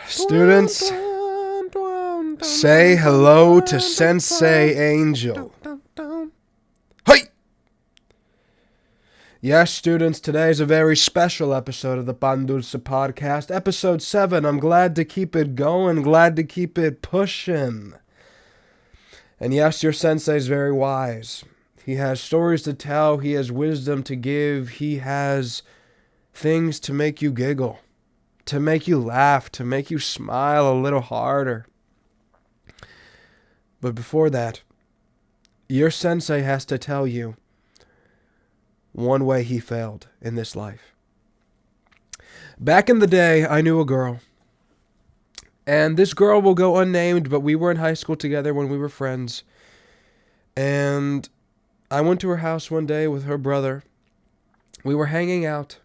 Students, say hello to Sensei Angel. Hey! Yes, students, today is a very special episode of the Pandulce podcast, episode 7. I'm glad to keep it going, glad to keep it pushing. And yes, your sensei is very wise. He has stories to tell, he has wisdom to give, he has things to make you giggle, to make you laugh, to make you smile a little harder. But before that, your sensei has to tell you one way he failed in this life. Back in the day, I knew a girl. And this girl will go unnamed, but we were in high school together when we were friends. And I went to her house one day with her brother. We were hanging out.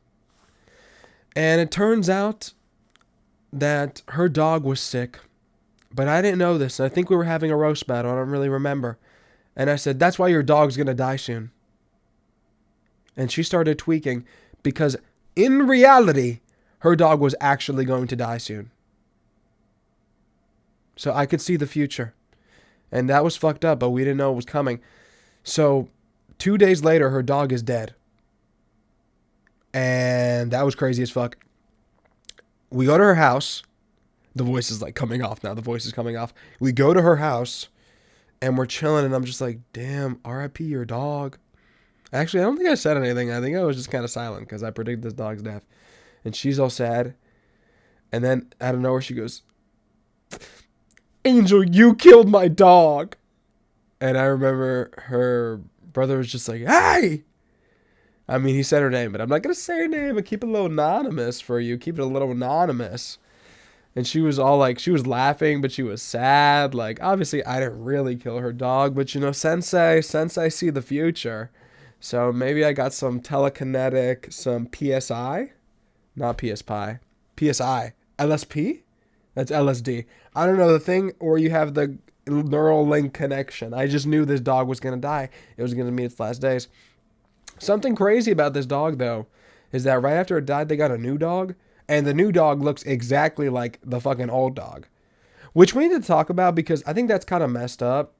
And it turns out that her dog was sick. But I didn't know this. I think we were having a roast battle. I don't really remember. And I said, "That's why your dog's going to die soon." And she started tweaking because in reality, her dog was actually going to die soon. So I could see the future. And that was fucked up, but we didn't know it was coming. So 2 days later, her dog is dead. And that was crazy as fuck. We go to her house. The voice is like coming off now. The voice is coming off. We go to her house and we're chilling and I'm just like, damn, RIP your dog. Actually, I don't think I said anything. I think I was just kind of silent because I predicted this dog's death. And she's all sad. And then out of nowhere she goes, "Angel, you killed my dog." And I remember her brother was just like, "Hey!" I mean, he said her name, but I'm not going to say her name. But keep it a little anonymous for you. Keep it a little anonymous. And she was all like, she was laughing, but she was sad. Like, obviously, I didn't really kill her dog. But, you know, Sensei see the future. So maybe I got some telekinetic, some PSI. Not PSPI. PSI. LSP? That's LSD. I don't know, the thing where you have the neural link connection. I just knew this dog was going to die. It was going to meet its last days. Something crazy about this dog, though, is that right after it died, they got a new dog. And the new dog looks exactly like the fucking old dog. Which we need to talk about because I think that's kind of messed up.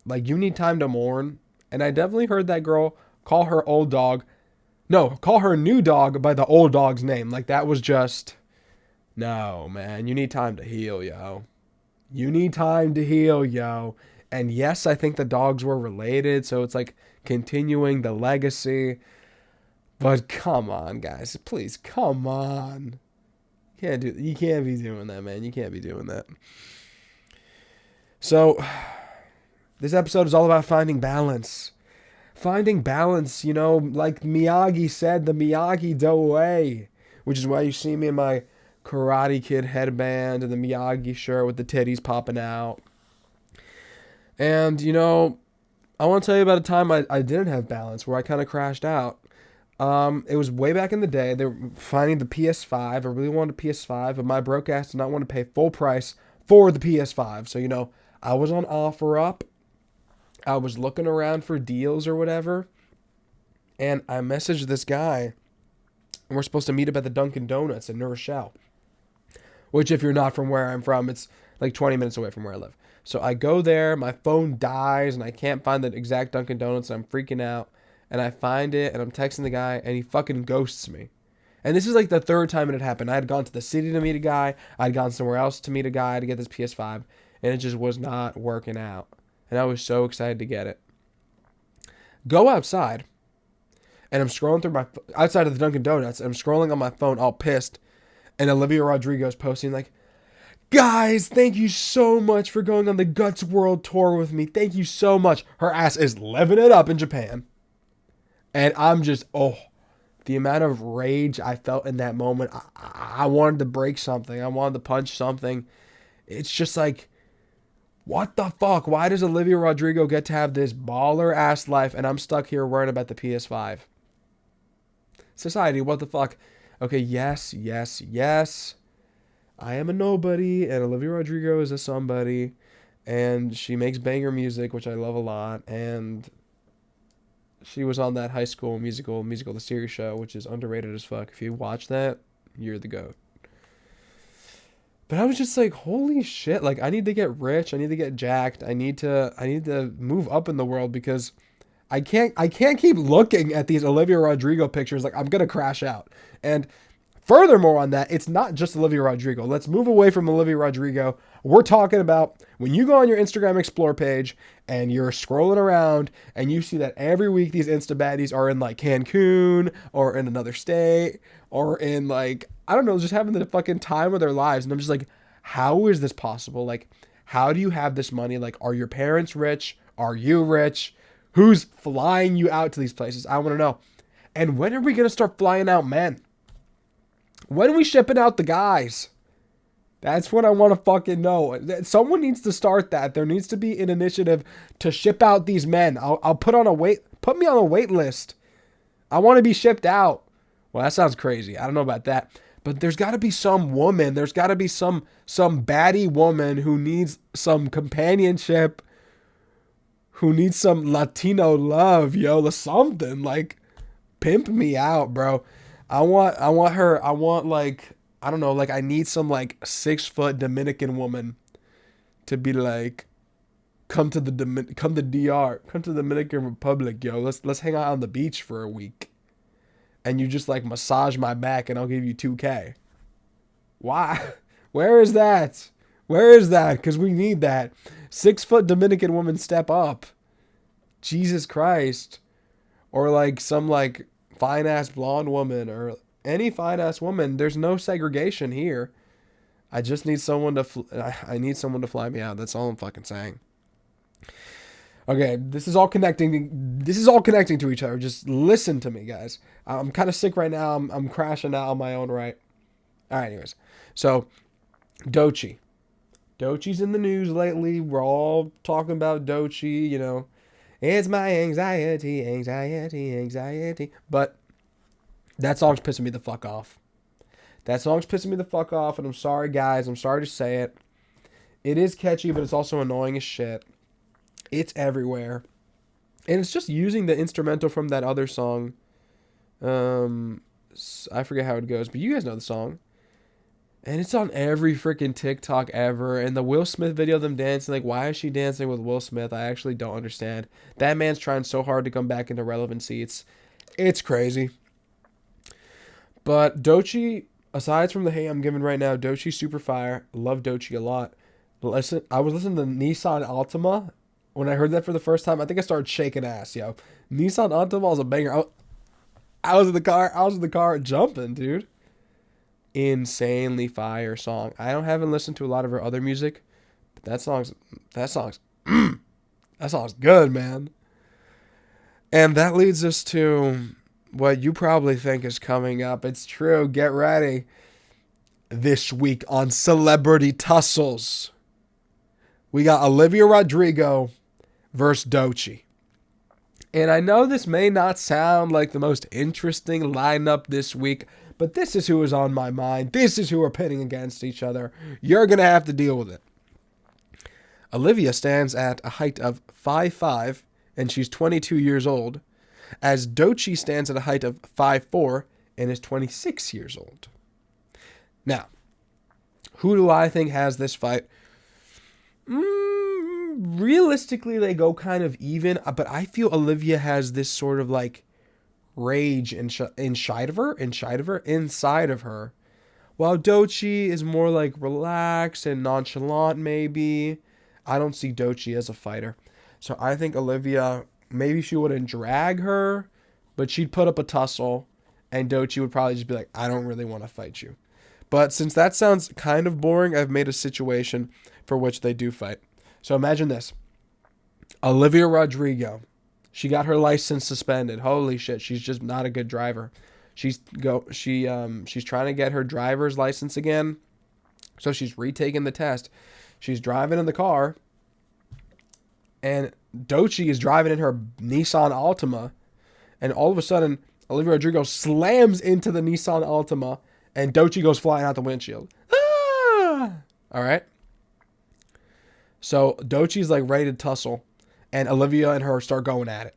Like, you need time to mourn. And I definitely heard that girl call her old dog. No, call her new dog by the old dog's name. Like, that was just... No, man. You need time to heal, yo. You need time to heal, yo. And yes, I think the dogs were related. So it's like continuing the legacy. But come on, guys. Please, come on. You can't be doing that, man. You can't be doing that. So, this episode is all about finding balance. Finding balance, you know, like Miyagi said, the Miyagi-Do way. Which is why you see me in my Karate Kid headband and the Miyagi shirt with the titties popping out. And, you know, I want to tell you about a time I didn't have balance, where I kind of crashed out. It was way back in the day. They were finding the PS5. I really wanted a PS5, but my broke ass did not want to pay full price for the PS5. So, you know, I was on OfferUp. I was looking around for deals or whatever. And I messaged this guy. And we're supposed to meet up at the Dunkin' Donuts in New Rochelle. Which, if you're not from where I'm from, it's like 20 minutes away from where I live. So I go there. My phone dies. And I can't find the exact Dunkin' Donuts. And I'm freaking out. And I find it, and I'm texting the guy, and he fucking ghosts me. And this is like the third time it had happened. I had gone to the city to meet a guy. I had gone somewhere else to meet a guy to get this PS5. And it just was not working out. And I was so excited to get it. Go outside. And I'm scrolling through outside of the Dunkin' Donuts. And I'm scrolling on my phone all pissed. And Olivia Rodrigo is posting like, "Guys, thank you so much for going on the Guts World Tour with me. Thank you so much." Her ass is living it up in Japan. And I'm just, the amount of rage I felt in that moment. I wanted to break something. I wanted to punch something. It's just like, what the fuck? Why does Olivia Rodrigo get to have this baller ass life and I'm stuck here worrying about the PS5? Society, what the fuck? Okay, yes. I am a nobody and Olivia Rodrigo is a somebody. And she makes banger music, which I love a lot. And She was on that High School Musical the series show, which is underrated as fuck. If you watch that, you're the GOAT. But I was just like, holy shit! Like, I need to get rich. I need to get jacked. I need to move up in the world because I can't keep looking at these Olivia Rodrigo pictures. Like, I'm gonna crash out. And furthermore on that, it's not just Olivia Rodrigo. Let's move away from Olivia Rodrigo. We're talking about when you go on your Instagram Explore page and you're scrolling around and you see that every week these Insta baddies are in like Cancun or in another state or in like, I don't know, just having the fucking time of their lives. And I'm just like, how is this possible? Like, how do you have this money? Like, are your parents rich? Are you rich? Who's flying you out to these places? I want to know. And when are we going to start flying out men? When are we shipping out the guys? That's what I want to fucking know. Someone needs to start that. There needs to be an initiative to ship out these men. I'll put me on a wait list. I want to be shipped out. Well, that sounds crazy. I don't know about that. But there's got to be some woman. There's got to be some baddie woman who needs some companionship, who needs some Latino love, yo, something. Like, pimp me out, bro. I want her. I want, like, I don't know, like, I need some like 6-foot Dominican woman to be like, come to DR, come to the Dominican Republic, yo. Let's hang out on the beach for a week. And you just like massage my back and I'll give you $2,000. Why? Where is that? Where is that? Because we need that. 6-foot Dominican woman, step up. Jesus Christ. Or like some like fine ass blonde woman or any fine ass woman. There's no segregation here. I just need someone to I need someone to fly me out. That's all I'm fucking saying. Okay, this is all connecting to each other. Just listen to me, guys. I'm kind of sick right now. I'm crashing out on my own right. All right, anyways. So, Doechii. Doechii's in the news lately. We're all talking about Doechii, you know. It's my anxiety. But that song's pissing me the fuck off. And I'm sorry, guys. I'm sorry to say it. It is catchy, but it's also annoying as shit. It's everywhere. And it's just using the instrumental from that other song. I forget how it goes, but you guys know the song. And it's on every freaking TikTok ever. And the Will Smith video of them dancing, like, why is she dancing with Will Smith? I actually don't understand. That man's trying so hard to come back into relevancy. It's crazy. But Doechii, aside from the hate I'm giving right now, Doechii's super fire. Love Doechii a lot. But I was listening to Nissan Altima. When I heard that for the first time, I think I started shaking ass, yo. Nissan Altima was a banger. I was in the car jumping, dude. Insanely fire song. Haven't listened to a lot of her other music, but that song's good, man. And that leads us to what you probably think is coming up. It's true. Get ready. This week on Celebrity Tussles, we got Olivia Rodrigo versus Doechii. And I know this may not sound like the most interesting lineup this week, but this is who is on my mind. This is who we're pitting against each other. You're going to have to deal with it. Olivia stands at a height of 5'5", and she's 22 years old, as Doechii stands at a height of 5'4", and is 26 years old. Now, who do I think has this fight? Realistically, they go kind of even, but I feel Olivia has this sort of like rage inside of her, while Doechii is more like relaxed and nonchalant. Maybe I don't see Doechii as a fighter, so I think Olivia, maybe she wouldn't drag her, but she'd put up a tussle, and Doechii would probably just be like, I don't really want to fight you. But since that sounds kind of boring, I've made a situation for which they do fight. So imagine this. Olivia Rodrigo. She got her license suspended. Holy shit, she's just not a good driver. She's trying to get her driver's license again. So she's retaking the test. She's driving in the car, and Doechii is driving in her Nissan Altima, and all of a sudden Olivia Rodrigo slams into the Nissan Altima, and Doechii goes flying out the windshield. Ah! All right. So Doechii's like ready to tussle, and Olivia and her start going at it.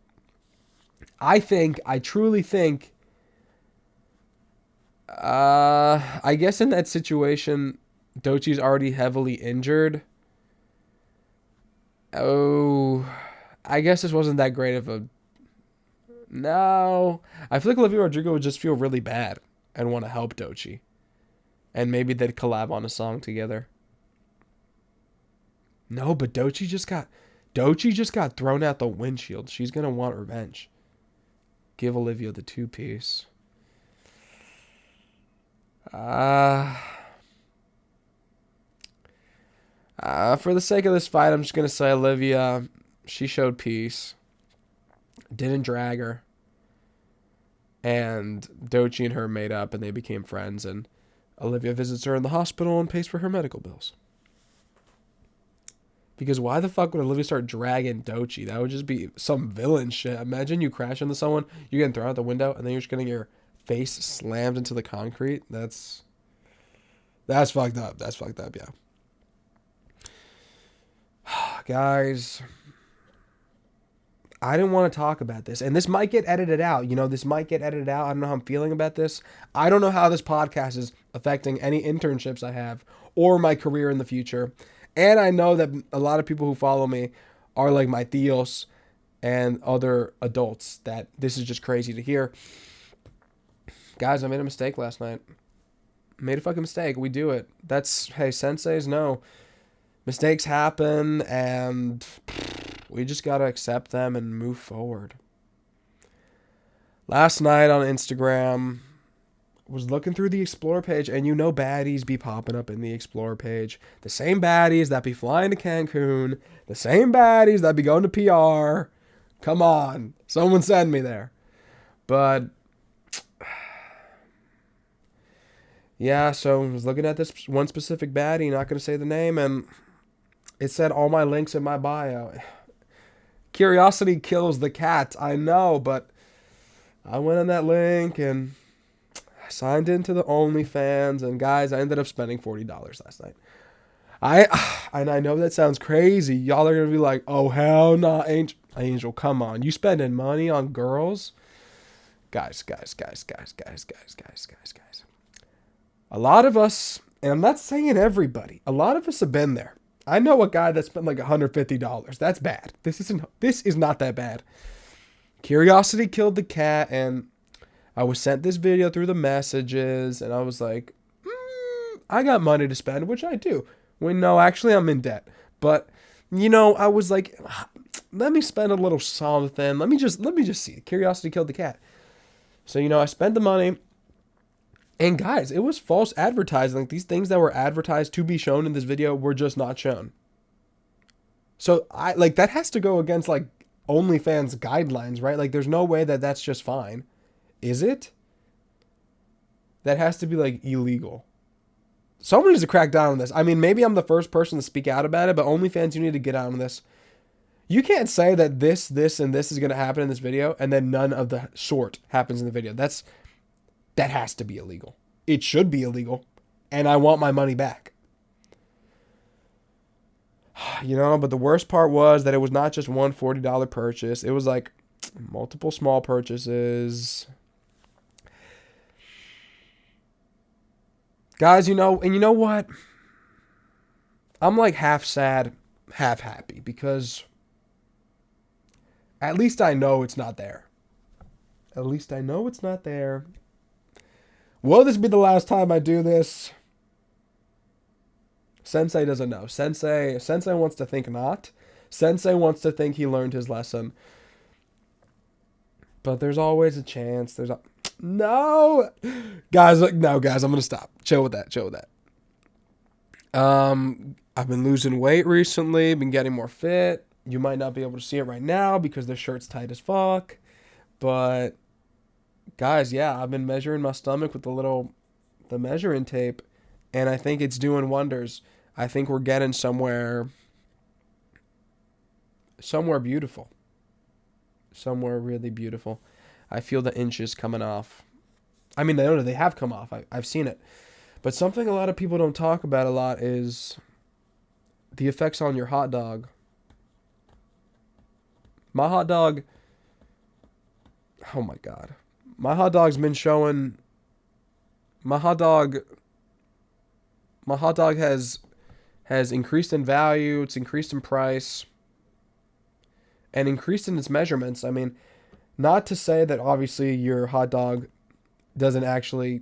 I truly think, I guess in that situation, Dochi's already heavily injured. Oh, I guess this wasn't that great of a. No. I feel like Olivia Rodrigo would just feel really bad and want to help Dochi. And maybe they'd collab on a song together. No, but Dochi just got thrown out the windshield. She's gonna want revenge. Give Olivia the 2-piece. For the sake of this fight, I'm just gonna say Olivia. She showed peace. Didn't drag her. And Dochi and her made up, and they became friends. And Olivia visits her in the hospital and pays for her medical bills. Because why the fuck would Olivia start dragging Dochi? That would just be some villain shit. Imagine you crash into someone, you're getting thrown out the window, and then you're just getting your face slammed into the concrete. That's fucked up. That's fucked up, yeah. Guys, I didn't want to talk about this. And this might get edited out. This might get edited out. I don't know how I'm feeling about this. I don't know how this podcast is affecting any internships I have or my career in the future. And I know that a lot of people who follow me are like my tios and other adults, that this is just crazy to hear. Guys, I made a mistake last night. Made a fucking mistake. We do it. Hey, senseis know. Mistakes happen, and we just gotta accept them and move forward. Last night on Instagram, was looking through the Explore page, and baddies be popping up in the Explore page. The same baddies that be flying to Cancun. The same baddies that be going to PR. Come on. Someone send me there. But, yeah, so I was looking at this one specific baddie, not going to say the name, and it said all my links in my bio. Curiosity kills the cat, I know, but I went on that link and I signed into the OnlyFans, and guys, I ended up spending $40 last night. I know that sounds crazy. Y'all are going to be like, oh, hell no, Angel, come on. You spending money on girls? Guys. A lot of us, and I'm not saying everybody, a lot of us have been there. I know a guy that spent like $150. That's bad. This is not that bad. Curiosity killed the cat, and I was sent this video through the messages, and I was like, I got money to spend, which I do. No, actually, I'm in debt. But, I was like, let me spend a little something. Let me just see. Curiosity killed the cat. So, I spent the money. And guys, it was false advertising. Like, these things that were advertised to be shown in this video were just not shown. So that has to go against like OnlyFans guidelines, right? Like, there's no way that that's just fine. Is it? That has to be like illegal. Someone needs to crack down on this. I mean, maybe I'm the first person to speak out about it, but OnlyFans, you need to get out on this. You can't say that this, and this is going to happen in this video, and then none of the sort happens in the video. That has to be illegal. It should be illegal. And I want my money back. But the worst part was that it was not just one $40 purchase. It was like multiple small purchases. Guys, and you know what? I'm like half sad, half happy, because at least I know it's not there. At least I know it's not there. Will this be the last time I do this? Sensei doesn't know. Sensei wants to think not. Sensei wants to think he learned his lesson. But there's always a chance. No! Guys, I'm going to stop. Chill with that. I've been losing weight recently. Been getting more fit. You might not be able to see it right now because the shirt's tight as fuck. But guys, yeah, I've been measuring my stomach with the measuring tape, and I think it's doing wonders. I think we're getting somewhere beautiful. Somewhere really beautiful. I feel the inches coming off. I mean, they have come off. I've seen it. But something a lot of people don't talk about a lot is the effects on your hot dog. My hot dog, Oh my God. My hot dog's been showing. My hot dog. My hot dog has increased in value. It's increased in price. And increased in its measurements. I mean, not to say that obviously your hot dog doesn't actually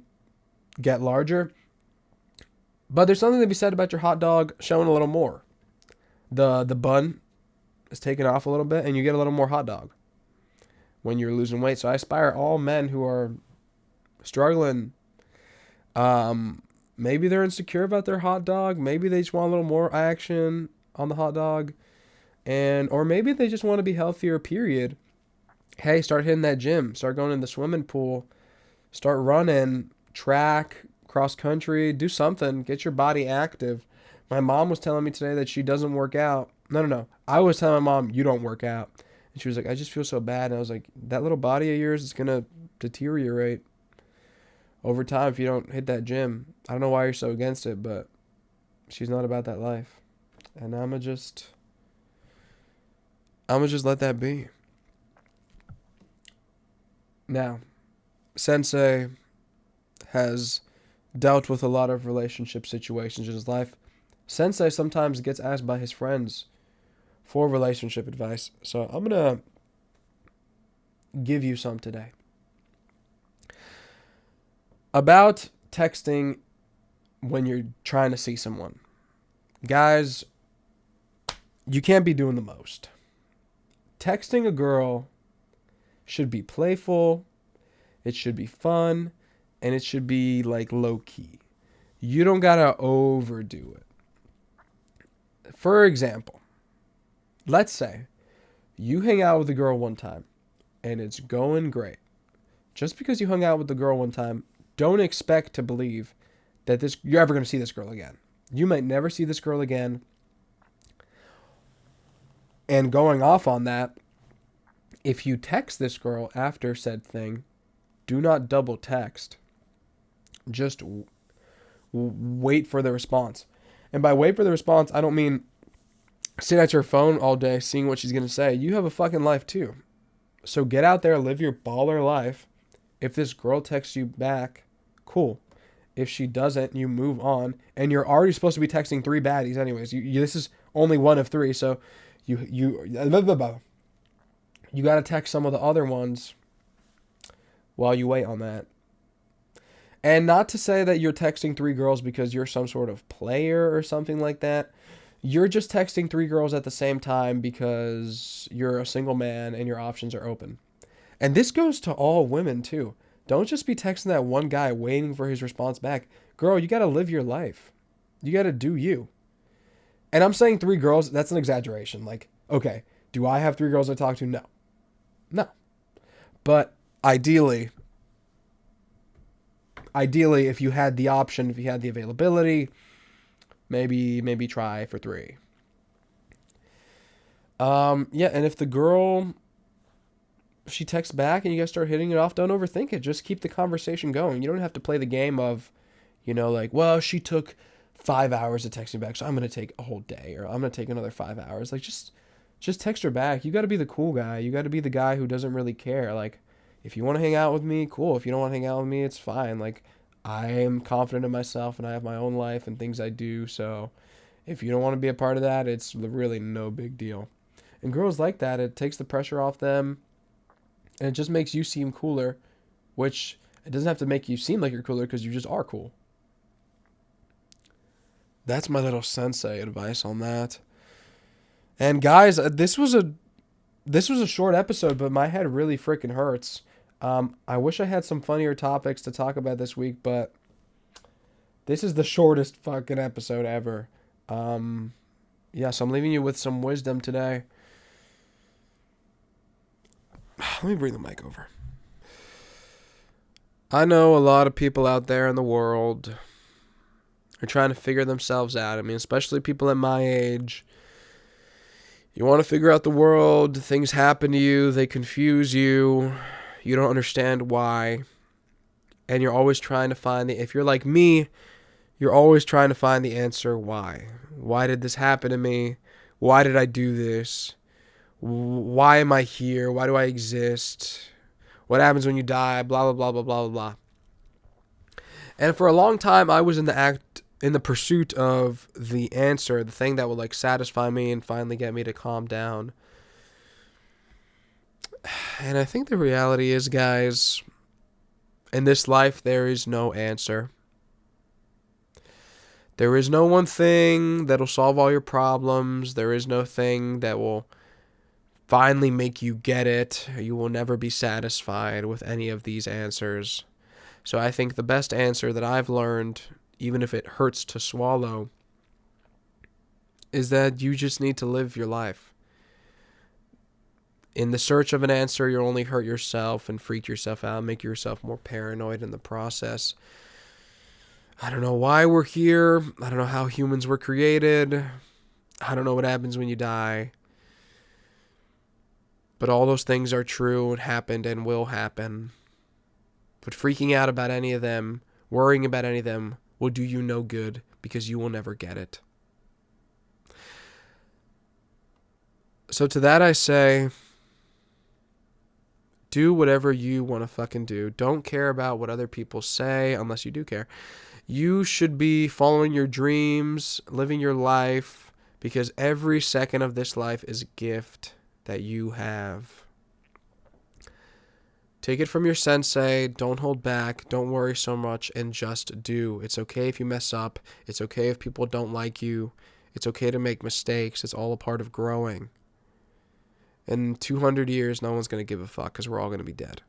get larger, but there's something to be said about your hot dog showing a little more. The bun is taken off a little bit, and you get a little more hot dog when you're losing weight. So I aspire all men who are struggling. Maybe they're insecure about their hot dog. Maybe they just want a little more action on the hot dog, or maybe they just want to be healthier. Period. Hey, start hitting that gym. Start going in the swimming pool. Start running, track, cross country. Do something. Get your body active. My mom was telling me today that she doesn't work out. No. I was telling my mom, you don't work out. And she was like, I just feel so bad. And I was like, that little body of yours is going to deteriorate over time if you don't hit that gym. I don't know why you're so against it, but she's not about that life. And I'm going to just let that be. Now, Sensei has dealt with a lot of relationship situations in his life. Sensei sometimes gets asked by his friends for relationship advice. So I'm going to give you some today. About texting when you're trying to see someone. Guys, you can't be doing the most. Texting a girl should be playful, it should be fun, and it should be like low key. You don't gotta overdo it. For example, let's say you hang out with a girl one time and it's going great. Just because you hung out with the girl one time, don't expect to believe that you're ever going to see this girl again. You might never see this girl again. And going off on that, if you text this girl after said thing, do not double text. Just wait for the response. And by wait for the response, I don't mean sit at your phone all day seeing what she's going to say. You have a fucking life too. So get out there, live your baller life. If this girl texts you back, cool. If she doesn't, you move on. And you're already supposed to be texting 3 baddies anyways. This is only one of 3, so you got to text some of the other ones while you wait on that. And not to say that you're texting 3 girls because you're some sort of player or something like that. You're just texting 3 girls at the same time because you're a single man and your options are open. And this goes to all women too. Don't just be texting that one guy waiting for his response back. Girl, you got to live your life. You got to do you. And I'm saying 3 girls, that's an exaggeration. Like, okay, do I have 3 girls I talk to? No. But ideally, if you had the option, if you had the availability, maybe try for 3. And if the girl, if she texts back and you guys start hitting it off, don't overthink it. Just keep the conversation going. You don't have to play the game of, like, well, she took 5 hours to text me back, so I'm going to take a whole day, or I'm going to take another 5 hours. Like, just text her back. You got to be the cool guy. You got to be the guy who doesn't really care. Like, if you want to hang out with me, cool. If you don't want to hang out with me, it's fine. Like, I am confident in myself and I have my own life and things I do. So if you don't want to be a part of that, it's really no big deal. And girls like that. It takes the pressure off them and it just makes you seem cooler, which it doesn't have to make you seem like you're cooler because you just are cool. That's my little sensei advice on that. And guys, this was a short episode, but my head really freaking hurts. I wish I had some funnier topics to talk about this week, but this is the shortest fucking episode ever. So I'm leaving you with some wisdom today. Let me bring the mic over. I know a lot of people out there in the world are trying to figure themselves out. I mean, especially people at my age. You want to figure out the world, things happen to you, they confuse you, you don't understand why, and you're always trying to find if you're like me, you're always trying to find the answer why. Why did this happen to me? Why did I do this? Why am I here? Why do I exist? What happens when you die? Blah, blah, blah, blah, blah, blah, blah. And for a long time, I was in the pursuit of the answer, the thing that would like satisfy me and finally get me to calm down. And I think the reality is, guys, in this life, there is no answer. There is no one thing that'll solve all your problems. There is no thing that will finally make you get it. You will never be satisfied with any of these answers. So I think the best answer that I've learned, even if it hurts to swallow, is that you just need to live your life. In the search of an answer, you'll only hurt yourself and freak yourself out, make yourself more paranoid in the process. I don't know why we're here. I don't know how humans were created. I don't know what happens when you die. But all those things are true and happened and will happen. But freaking out about any of them, worrying about any of them, will do you no good because you will never get it. So to that I say, do whatever you want to fucking do. Don't care about what other people say unless you do care. You should be following your dreams, living your life, because every second of this life is a gift that you have. Take it from your sensei. Don't hold back. Don't worry so much and just do. It's okay if you mess up. It's okay if people don't like you. It's okay to make mistakes. It's all a part of growing. In 200 years, no one's going to give a fuck because we're all going to be dead.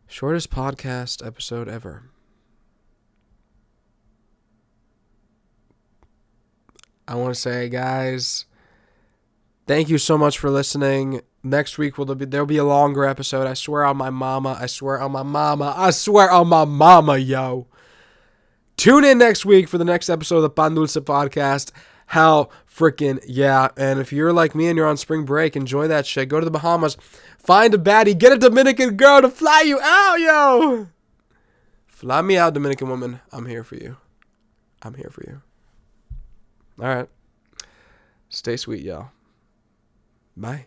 Shortest podcast episode ever. I want to say, guys, thank you so much for listening. Next week there'll be a longer episode. I swear on my mama. I swear on my mama. I swear on my mama, yo. Tune in next week for the next episode of the Pandulce podcast. Hell freaking yeah. And if you're like me and you're on spring break, enjoy that shit. Go to the Bahamas. Find a baddie. Get a Dominican girl to fly you out, yo. Fly me out, Dominican woman. I'm here for you. I'm here for you. All right. Stay sweet, y'all. Bye.